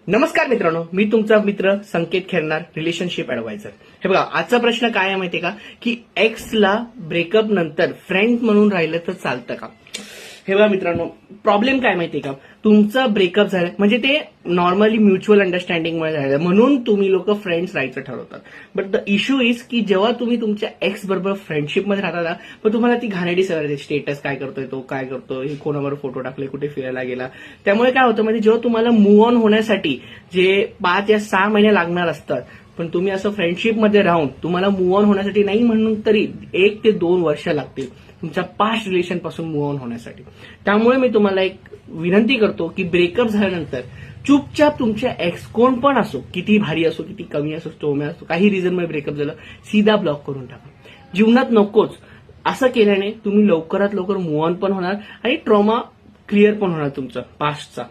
नमस्कार मित्रांनो, मी तुमचा मित्र संकेत खेरणार, रिलेशनशिप ऍडवायझर. हे बघा, आजचा प्रश्न काय आहे माहितीये का, की एक्सला ब्रेकअप नंतर फ्रेंड म्हणून राहिलं तर चालतं का? हे बघा मित्रांनो, प्रॉब्लेम काय माहितीये का, तुमचं ब्रेकअप झालं म्हणजे ते नॉर्मली म्युच्युअल अंडरस्टँडिंगमुळे झालं म्हणून तुम्ही लोक फ्रेंड्स राहायचं ठरवतात. बट द इश्यू इज की जेव्हा तुम्ही तुमच्या एक्स बरोबर फ्रेंडशिपमध्ये राहता ना, पण तुम्हाला ती घाणेरडी सवय येते, स्टेटस काय करतोय, तो काय करतोय, कोणावर फोटो टाकले, कुठे फिरायला गेला. त्यामुळे काय होतं म्हणजे जेव्हा तुम्हाला मूव्ह ऑन होण्यासाठी जे 5 या 6 महिने लागणार असतात, पण तुम्ही असं फ्रेंडशिपमध्ये राहून तुम्हाला मूव्ह ऑन होण्यासाठी नाही म्हणून तरी 1 ते 2 वर्ष लागतील तुमच्या पास्ट रिलेशन पासून मूव्ह ऑन होण्यासाठी. त्यामुळे मी तुम्हाला एक विनंती करतो की ब्रेकअप झाल्यानंतर चुपचाप तुमच्या एक्स कोण पण असो, किती भारी असो, किती कमी असो, टोम्या असो, काही रिझनमुळे ब्रेकअप झालं, सीधा ब्लॉक करून टाका. जीवनात नकोच. असं केल्याने तुम्ही लवकरात लवकर मूव्ह ऑन पण होणार आणि ट्रॉमा क्लिअर पण होणार तुमचा पास्टचा.